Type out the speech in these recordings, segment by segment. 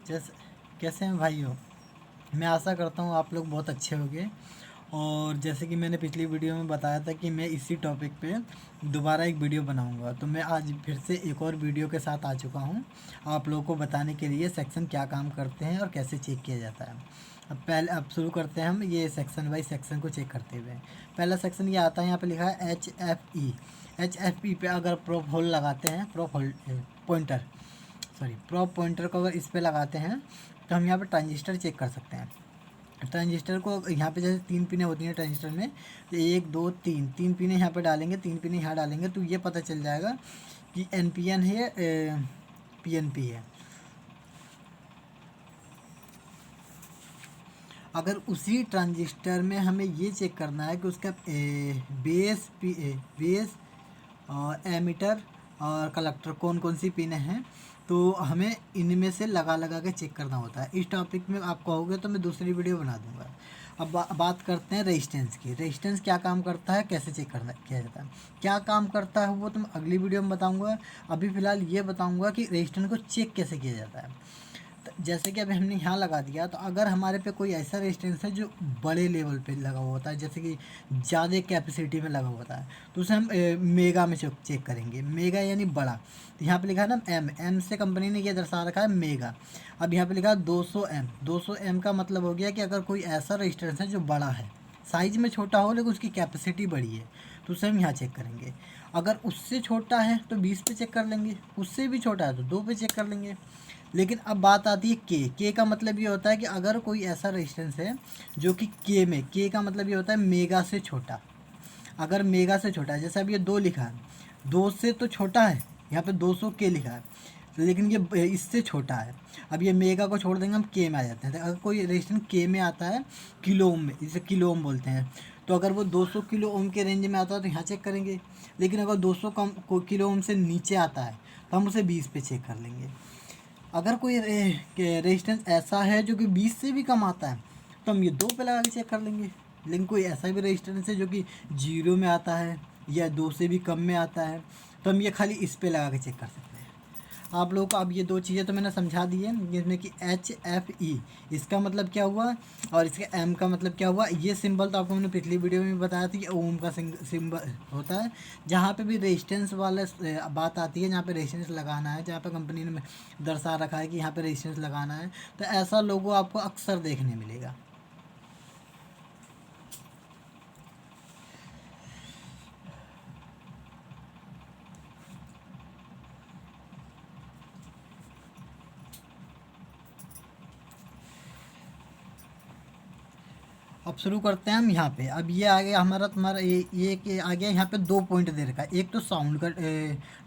जैसे कैसे हैं भाइयों। मैं आशा करता हूँ आप लोग बहुत अच्छे होंगे। और जैसे कि मैंने पिछली वीडियो में बताया था कि मैं इसी टॉपिक पे दोबारा एक वीडियो बनाऊंगा, तो मैं आज फिर से एक और वीडियो के साथ आ चुका हूँ आप लोगों को बताने के लिए सेक्शन क्या काम करते हैं और कैसे चेक किया जाता है। अब शुरू करते हैं हम ये सेक्शन वाइज सेक्शन को चेक करते हुए। पहला सेक्शन ये आता है, यहाँ पे लिखा है HFE। HFE पे अगर प्रोप होल्ड लगाते हैं, prop hold pointer, sorry prop pointer को अगर इस पे लगाते हैं तो हम यहाँ पे ट्रांजिस्टर चेक कर सकते हैं। ट्रांजिस्टर को यहाँ पे जैसे 3 पिनें होती हैं ट्रांजिस्टर में, तो 1 2 3 3 पिनें यहाँ पे डालेंगे, 3 पिनें यहाँ डालेंगे तो ये पता चल जाएगा कि NPN है या PNP है। अगर उसी ट्रांजिस्टर में हमें ये चेक करना है कि उसका बेस और एमीटर और कलेक्टर कौन कौन सी पिन हैं, तो हमें इनमें से लगा लगा के चेक करना होता है। इस टॉपिक में आप कहोगे तो मैं दूसरी वीडियो बना दूंगा। अब बात करते हैं रेजिस्टेंस की। रेजिस्टेंस क्या काम करता है, कैसे चेक करना किया जाता है, क्या काम करता है वो तो मैं अगली वीडियो में बताऊंगा। अभी फ़िलहाल ये बताऊंगा कि रेजिस्टेंस को चेक कैसे किया जाता है। जैसे कि अभी हमने यहाँ लगा दिया, तो अगर हमारे पे कोई ऐसा रेजिस्टेंस है जो बड़े लेवल पे लगा हुआ होता है, जैसे कि ज़्यादा कैपेसिटी में लगा हुआ होता है, तो उसे हम मेगा में चेक करेंगे। मेगा यानी बड़ा। तो यहाँ पे लिखा है ना एम से कंपनी ने ये दर्शा रखा है मेगा। अब यहाँ पे लिखा है 200 M। 200 M का मतलब हो गया कि अगर कोई ऐसा रेजिस्टेंस है जो बड़ा है, साइज़ में छोटा हो लेकिन उसकी कैपेसिटी बड़ी है, तो उसे हम यहाँ चेक करेंगे। अगर उससे छोटा है तो 20 पे चेक कर लेंगे, उससे भी छोटा है तो 2 पे चेक कर लेंगे। लेकिन अब बात आती है के का मतलब ये होता है कि अगर कोई ऐसा रेजिस्टेंस है जो कि के का मतलब ये होता है मेगा से छोटा। अगर मेगा से छोटा है, जैसे अब ये 2 लिखा है, 2 से तो छोटा है, यहाँ पे 200 के लिखा है, लेकिन ये इससे छोटा है। अब ये मेगा को छोड़ देंगे, हम के में आ जाते हैं। तो अगर कोई रेजिस्टेंस के में आता है किलो ओम में, जिसे किलो ओम बोलते हैं, तो अगर वो 200 किलो ओम के रेंज में आता है तो यहाँ चेक करेंगे। लेकिन अगर 200 किलो ओम से नीचे आता है तो हम उसे 20 पे चेक कर लेंगे। अगर कोई रेजिस्टेंस ऐसा है जो कि 20 से भी कम आता है तो हम ये 2 पे लगा के चेक कर लेंगे। लेकिन कोई ऐसा भी रेजिस्टेंस है जो कि 0 में आता है या 2 से भी कम में आता है, तो हम ये खाली इस पे लगा के चेक कर सकते हैं। आप लोगों को अब ये 2 चीज़ें तो मैंने समझा दी है, जिसमें कि HFE इसका मतलब क्या हुआ और इसका M का मतलब क्या हुआ। ये सिंबल तो आपको मैंने पिछली वीडियो में बताया था कि ओम का सिंबल होता है। जहाँ पे भी रेजिस्टेंस वाला बात आती है, जहाँ पे रेजिस्टेंस लगाना है, जहाँ पे कंपनी ने दर्शा रखा है कि यहाँ पे रेजिस्टेंस लगाना है, तो ऐसा लोगो आपको अक्सर देखने मिलेगा। अब शुरू करते हैं हम यहाँ पे। अब ये आ गया हमारा तुम्हारा ये आ गया। यहाँ पे 2 पॉइंट दे रखा है, एक तो साउंड का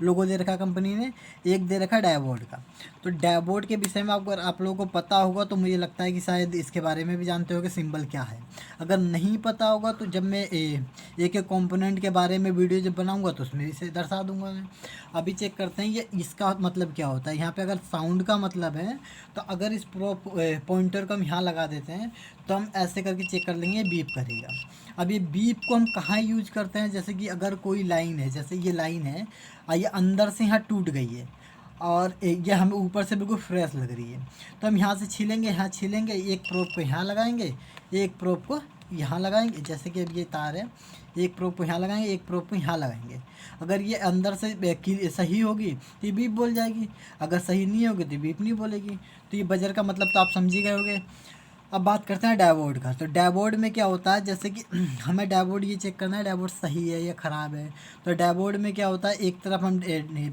लोगो दे रखा है कंपनी ने, एक दे रखा है डैशबोर्ड का। तो डैशबोर्ड के विषय में अगर आप लोगों को पता होगा तो मुझे लगता है कि शायद इसके बारे में भी जानते हो कि सिंबल क्या है। अगर नहीं पता होगा तो जब मैं एक एक कंपोनेंट के बारे में वीडियो जब बनाऊँगा तो उसमें इसे दर्शा दूँगा मैं। अभी चेक करते हैं ये इसका मतलब क्या होता है। यहाँ पे अगर साउंड का मतलब है तो अगर इस पॉइंटर को हम यहाँ लगा देते हैं तो हम ऐसे करके चेक कर लेंगे, बीप करेगा। अब ये बीप को हम कहाँ यूज करते हैं, जैसे कि अगर कोई लाइन है, जैसे ये लाइन है और ये अंदर से यहाँ टूट गई है और ये हमें ऊपर से बिल्कुल फ्रेश लग रही है, तो हम यहाँ से छीलेंगे, यहाँ छीलेंगे, एक प्रोब को यहाँ लगाएंगे, एक प्रोब को यहाँ लगाएंगे। जैसे कि अब ये तार है, एक प्रोब को यहाँ लगाएंगे, एक प्रोब को यहाँ लगाएंगे। अगर ये अंदर से सही होगी तो ये बीप बोल जाएगी, अगर सही नहीं होगी तो बीप नहीं बोलेगी। तो ये बजर का मतलब तो आप समझ ही गए होंगे। अब बात करते हैं डैशबोर्ड का। तो डैशबोर्ड में क्या होता है, जैसे कि हमें डैशबोर्ड ये चेक करना है डैशबोर्ड सही है या ख़राब है। तो डैशबोर्ड में क्या होता है, एक तरफ हम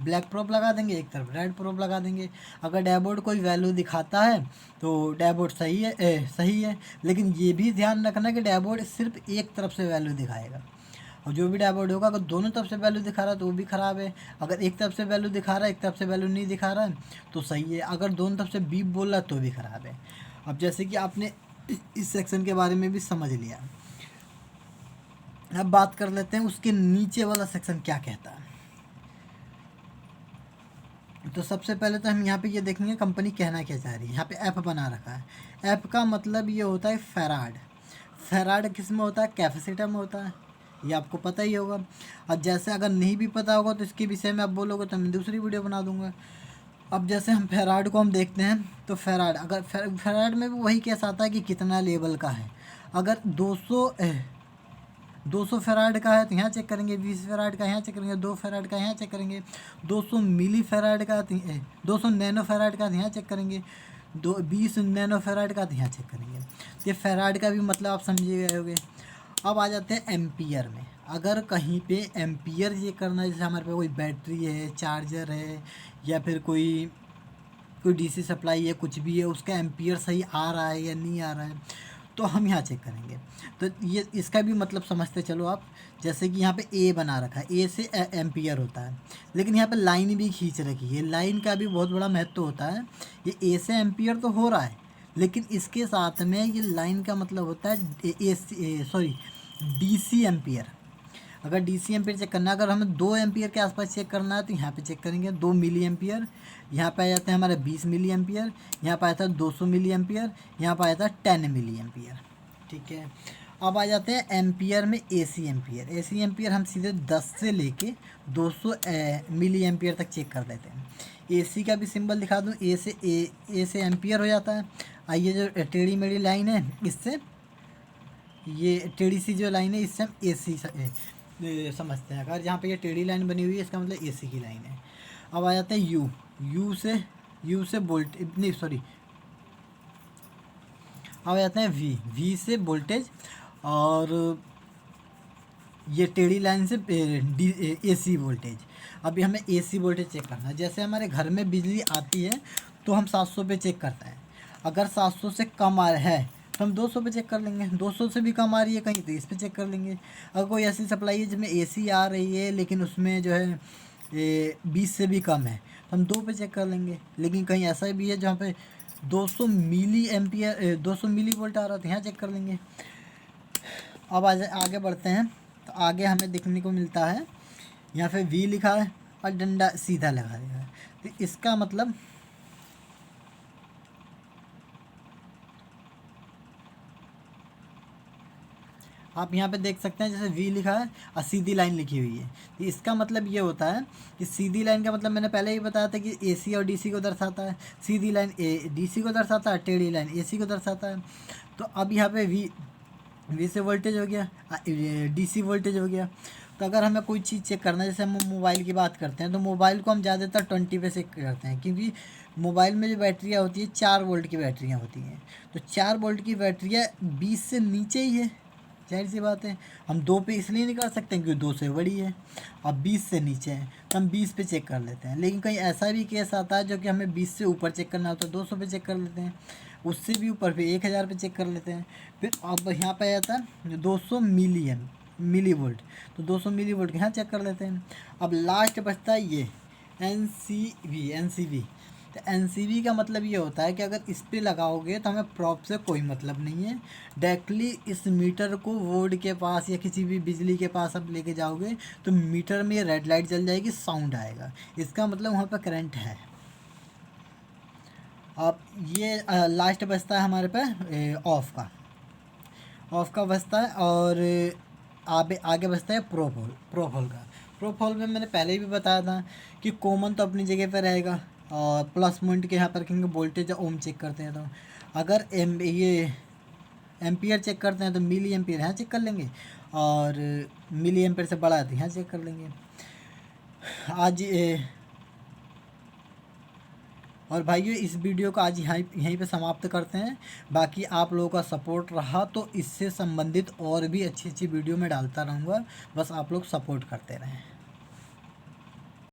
ब्लैक प्रोब लगा देंगे, एक तरफ रेड प्रोब लगा देंगे। अगर डैशबोर्ड कोई वैल्यू दिखाता है तो डैशबोर्ड सही है। लेकिन ये भी ध्यान रखना कि डैशबोर्ड सिर्फ एक तरफ से वैल्यू दिखाएगा, और जो भी डैशबोर्ड होगा अगर दोनों तरफ से वैल्यू दिखा रहा है तो वो भी ख़राब है। अगर एक तरफ से वैल्यू दिखा रहा है, एक तरफ से वैल्यू नहीं दिखा रहा है तो सही है। अगर दोनों तरफ से बीप बोल रहा है तो भी ख़राब है। अब जैसे कि आपने इस सेक्शन के बारे में भी समझ लिया, अब बात कर लेते हैं उसके नीचे वाला सेक्शन क्या कहता है। तो सबसे पहले तो हम यहाँ पे ये देखेंगे कंपनी कहना क्या चाह रही है। यहाँ पे एफ बना रखा है, एफ का मतलब ये होता है फैराड। फैराड किस में होता है, कैपेसिटर में होता है, ये आपको पता ही होगा। और जैसे अगर नहीं भी पता होगा तो इसके विषय में आप बोलोगे तो मैं दूसरी वीडियो बना दूंगा। अब जैसे हम फेराड को हम देखते हैं तो फेराड, अगर फेराड में भी वही केस आता है कि कितना लेवल का है। अगर 200 फेराड का है तो यहाँ चेक करेंगे, 20 फेराड का यहाँ चेक करेंगे, 2 फेराड का यहाँ चेक करेंगे, 200 मिली फेराड का 200 नैनो फेराड का यहाँ चेक करेंगे, 20 नैनो फेराड का यहाँ चेक करेंगे। ये फेराड का भी मतलब आप समझे गए होंगे। अब आ जाते हैं एम्पियर में। अगर कहीं पे एम्पियर ये करना है, जैसे हमारे पे कोई बैटरी है, चार्जर है, या फिर कोई डीसी सप्लाई है, कुछ भी है, उसका एम्पियर सही आ रहा है या नहीं आ रहा है, तो हम यहाँ चेक करेंगे। तो ये इसका भी मतलब समझते चलो आप। जैसे कि यहाँ पे ए बना रखा है, ए से एम्पियर होता है, लेकिन यहाँ पे लाइन भी खींच रखी है। लाइन का भी बहुत बड़ा महत्व होता है। ये ए से एम्पियर तो हो रहा है, लेकिन इसके साथ में ये लाइन का मतलब होता है डीसी एम्पियर। अगर डीसी एम्पियर चेक करना है, अगर हमें 2 एम्पियर के आसपास चेक करना है, तो यहाँ पे चेक करेंगे 2 मिली एम्पियर। यहाँ पे आ जाते हैं हमारे 20 मिली एम्पियर, यहाँ पे आता है 200 मिली एम्पियर, यहाँ पे आता है 10 मिली एम्पियर। ठीक है, अब आ जाते हैं एम्पियर में एसी एम्पियर। एसी एम्पियर हम सीधे 10 से लेके 200 मिली एम्पियर तक चेक कर लेते हैं। एसी का भी सिंबल दिखा दूँ, ए से एम्पियर हो जाता है। आइए जो टेढ़ी मेढ़ी लाइन है, इससे ये टेढ़ी सी जो लाइन है, इससे हम एसी समझते हैं। अगर जहाँ पे ये टेढ़ी लाइन बनी हुई है, इसका मतलब एसी की लाइन है। अब आ जाते हैं यू से वोल्टेज, नहीं सॉरी, अब आ जाते हैं वी से वोल्टेज, और ये टेढ़ी लाइन से एसी वोल्टेज। अभी हमें एसी वोल्टेज चेक करना है। जैसे हमारे घर में बिजली आती है तो हम 700 पे चेक करते हैं। अगर 700 से कम है तो हम 200 पे चेक कर लेंगे। 200 से भी कम आ रही है कहीं तो इस पे चेक कर लेंगे। अगर कोई ऐसी सप्लाई है जिसमें एसी आ रही है, लेकिन उसमें जो है 20 से भी कम है, तो हम 2 पे चेक कर लेंगे। लेकिन कहीं ऐसा भी है जहाँ पे 200 मिली एम्पियर 200 मिली वोल्ट आ रहा है, तो यहाँ चेक कर लेंगे। अब आगे बढ़ते हैं, तो आगे हमें देखने को मिलता है यहाँ पे वी लिखा है और डंडा सीधा लगा दिया है। तो इसका मतलब आप यहाँ पे देख सकते हैं, जैसे वी लिखा है और सीधी लाइन लिखी हुई है। तो इसका मतलब ये होता है कि सीधी लाइन का मतलब मैंने पहले ही बताया था कि एसी और डीसी को दर्शाता है। सीधी लाइन डीसी को दर्शाता है, टेढ़ी लाइन एसी को दर्शाता है। तो अब यहाँ पे वी से वोल्टेज हो गया, डीसी वोल्टेज हो गया। तो अगर हमें कोई चीज़ चेक करना है, जैसे हम मोबाइल की बात करते हैं, तो मोबाइल को हम ज़्यादातर 20 पे चेक करते हैं, क्योंकि मोबाइल में जो बैटरियाँ होती है 4 वोल्ट की बैटरियाँ होती हैं। तो 4 वोल्ट की बैटरियाँ 20 से नीचे ही है, जाहिर सी बात है। हम 2 पे इसलिए नहीं कर सकते क्योंकि 2 से बड़ी है, अब 20 से नीचे है तो हम 20 पे चेक कर लेते हैं। लेकिन कहीं ऐसा भी केस आता है जो कि हमें 20 से ऊपर चेक करना होता है, 200 पे चेक कर लेते हैं। उससे भी ऊपर पे 1000 पे चेक कर लेते हैं। फिर अब यहाँ पे आता है 200 मिली वोल्ट, तो 200 मिली वोल्ट यहाँ चेक कर लेते हैं। अब लास्ट बचता है ये एनसीवी। तो एनसीवी का मतलब ये होता है कि अगर इस पर लगाओगे तो हमें प्रॉप से कोई मतलब नहीं है। डायरेक्टली इस मीटर को बोर्ड के पास या किसी भी बिजली के पास आप लेके जाओगे तो मीटर में रेड लाइट जल जाएगी, साउंड आएगा, इसका मतलब वहाँ पर करंट है। अब ये लास्ट बचता है हमारे पे ऑफ का बचता है, और आगे बचता है प्रोफोल का। प्रोफोल में मैंने पहले ही भी बताया था कि कॉमन तो अपनी जगह पर रहेगा, और प्लस पॉइंट के यहाँ पर रखेंगे, वोल्टेज ओम चेक करते हैं। तो अगर ये एम्पियर चेक करते हैं तो मिली एम्पियर यहाँ चेक कर लेंगे, और मिली एम्पियर से बड़ा है तो यहाँ चेक कर लेंगे। आज और भाइयों, इस वीडियो को आज यहीं पे समाप्त करते हैं। बाकी आप लोगों का सपोर्ट रहा तो इससे संबंधित और भी अच्छी अच्छी वीडियो मैं डालता रहूँगा, बस आप लोग सपोर्ट करते रहें।